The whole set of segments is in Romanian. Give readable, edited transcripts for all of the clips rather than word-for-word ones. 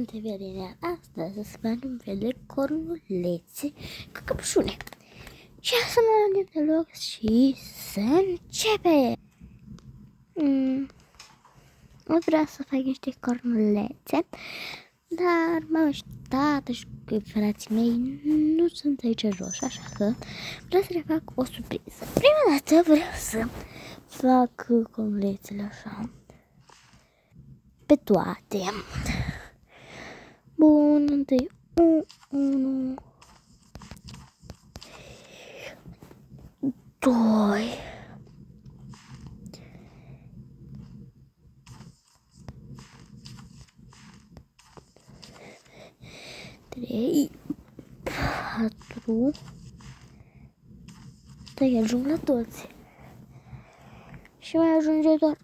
sunt Evelina. Astăzi o să facem un fel de cornulețe cu căpșune. Și să nu avem deloc și să începem. Nu vreau să fac niște cornulețe, dar mama și tata și frații mei nu sunt aici jos, așa că vreau să le fac o surpriză. Prima dată vreau să fac cornulețele așa, pe toate. Bun, întâi 1, 2, 3, 4, stai, ajung la toți. Și mai ajunge doar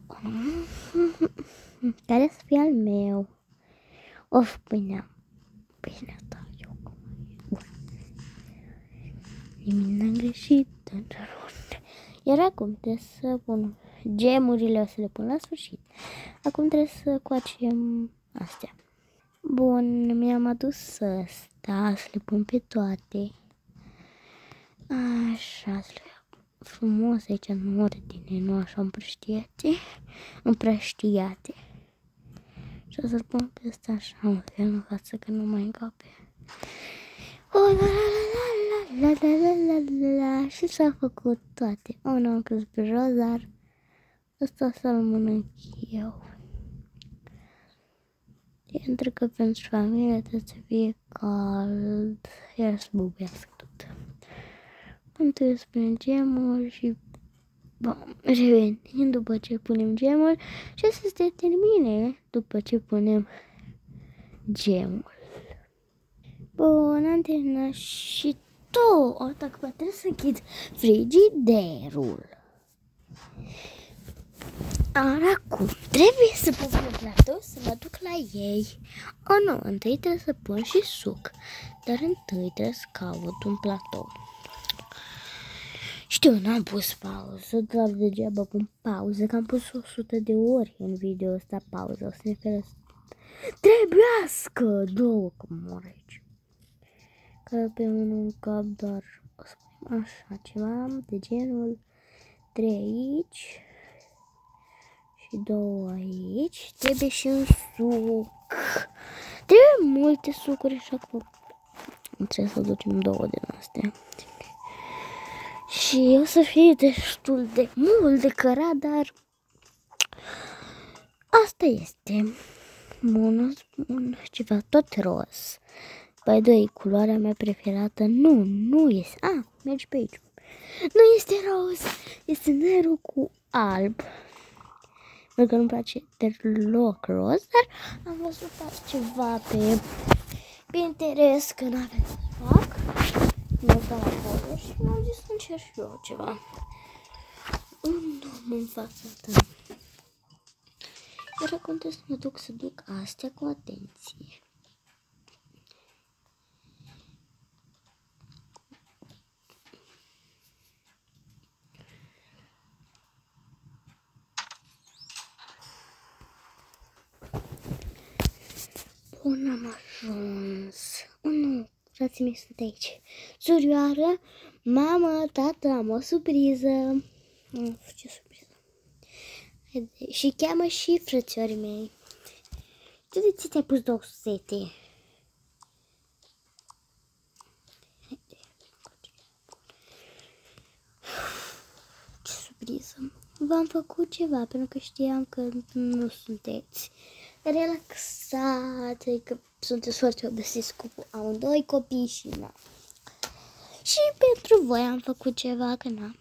care să fie al meu. Of, pâinea ta, eu cum e. Nimic n-am greșit. Iar acum trebuie să pun gemurile, o să le pun la sfârșit. Acum trebuie să coacem astea. Bun, mi-am adus ăsta, să le pun pe toate. Așa, să le fac frumos aici în ordine, nu așa împrăștiate. Și o să-l pun pe ăsta așa, un fel în față, că nu mai încape. Și s-a făcut toate. Nu am crezut pe jos, dar ăsta să-l mănânc eu. Pentru că pentru familie trebuie să fie cald, iar să bubuiască tot. Trebuie să punem gemuri și revenim după ce punem gemuri și să se termine după ce punem gemul. Bun, am terminat și tot. Acum trebuie să închid frigiderul. Acum trebuie să pun pe platou să mă duc la ei. Nu, întâi trebuie să pun și suc, dar întâi trebuie să caut un platou. Știu, n-am pus pauză, doar degeaba pun pauză, că am pus 100 de ori în video ăsta pauză. O să ne ferească. Trebuiască! Două că mor aici. Că pe unul în cap, dar o să punem așa ceva de genul 3 aici și 2 aici. Trebuie și un suc. Trebuie multe sucuri și acum trebuie să ducem 2 din astea. Și o să fie destul de mult de cărat, dar asta este. Bun, o spun ceva tot roz. By the way, culoarea mea preferată nu este. Mergi pe aici. Nu este roz, este negru cu alb. Pentru că nu-mi place deloc roz, dar am văzut ceva pe Pinterest că n-avem să fac. Mi-am dat la acolo și mi-am zis să încerc și eu ceva. Un dom în fața ta. Iar acum trebuie să mă duc să duc astea cu atenție. Bun, am ajuns. Nu, frații mei sunt aici. Surioară, mamă, tată, am o surpriză. Ce surpriză. Și cheamă și frățiorii mei. Tu de ce ți-ai pus 2 sete? Ce surpriză. V-am făcut ceva pentru că știam că nu sunteți relaxat, că sunteți foarte obosiți cu amândoi copii și na. Și pentru voi am făcut ceva, că na.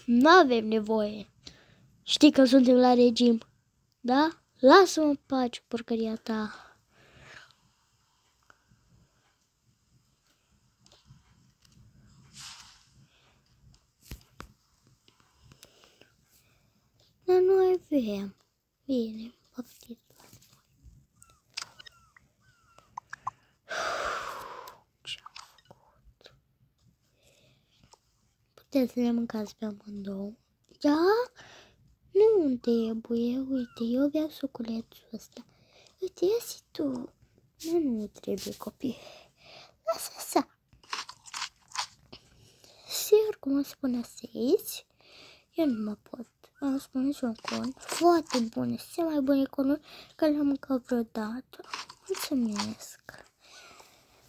Nu avem nevoie. Știi că suntem la regim, da? Lasă-mă în pace, porcăria ta. Dar noi avem. Bine, poftiți. Ce-am făcut? Puteți să le mâncați pe amândouă. Da? Nu, trebuie. Uite, eu vreau suculețul ăsta. Uite, ia și tu. Nu trebuie copii. Lasă așa. Și oricum o spune aici. Eu nu mă pot. Am spune și un con. Foarte bune. Cel mai bune conuri care le-am mâncat vreodată. Mulțumesc.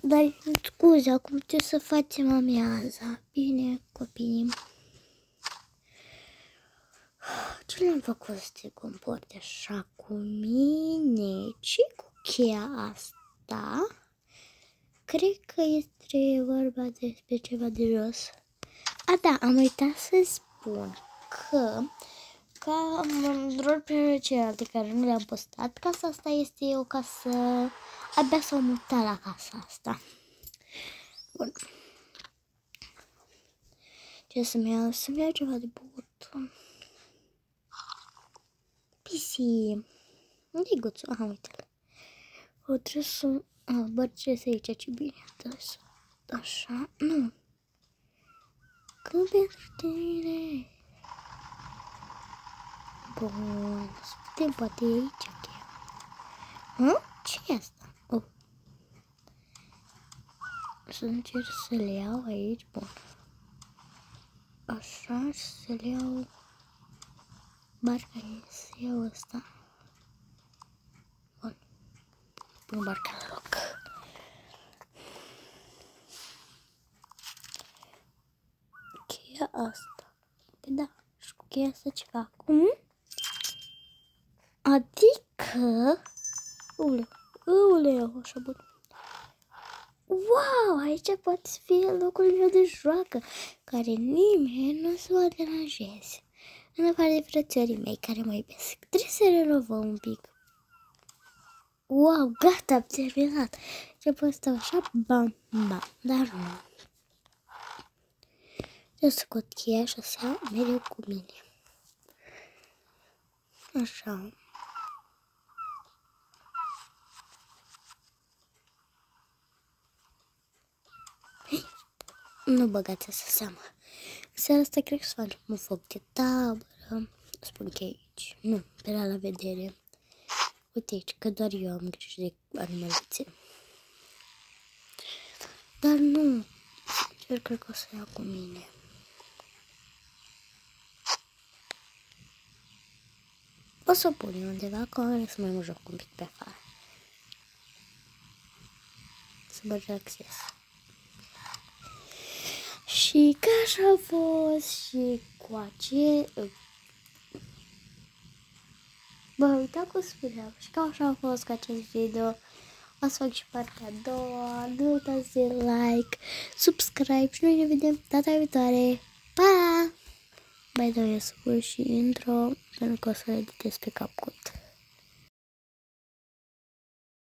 Dar scuze, acum trebuie să facem amiaza. Bine, copii. Ce le-am făcut să te comporte așa cu mine? Ce cu cheia asta? Cred că este vorba despre ceva de jos. A, da, am uitat să spun că ca rol pe celelalte care nu le-am postat, casa asta este o casă, abia s-au mutat la casa asta. Bun. Ce să-mi iau ceva de băut. Pisi. Unde-i guțul? Aha, uite-l. O trebuie să... bărcesc aici, ce bine. Așa, nu. Când pentru tine. Bun, să putem poate aici. Ce e asta? Oh. Să încerc să le iau aici, bun. Așa, să le iau. Barca e, să iau asta. Bun. Pun barca la loc. Cheia asta. Păi da, și cu cheia asta ce fac? Adică... Uleu, așa bun. Wow, aici poate fi locul meu de joacă, care nimeni nu se va deranjeze. În afară de frățiorii mei care mă iubesc. Trebuie să renovăm un pic. Wow, gata, am terminat. Ce pot stau așa, bam, bam, dar nu. Eu scot cheia și să iau mereu cu mine. Așa. Nu băgați asta seama. În seara asta cred că să facem un foc de tabără. Spun că aici. Nu, pe la vedere. Uite aici, că doar eu am grijă de animalițe. Dar nu. Eu cred că o să iau cu mine. O să o pun undeva acolo să mai mă joc un pic pe afară. Să mă relaxez. Și ca așa a fost și cu acest... Bă, uita cum spuneam. Și ca așa a fost cu acest video. O să fac și partea a doua. Nu uitați de like, subscribe și noi ne vedem data viitoare. Pa! Mai dau eu să pun și intro pentru că o să editez pe CapCut.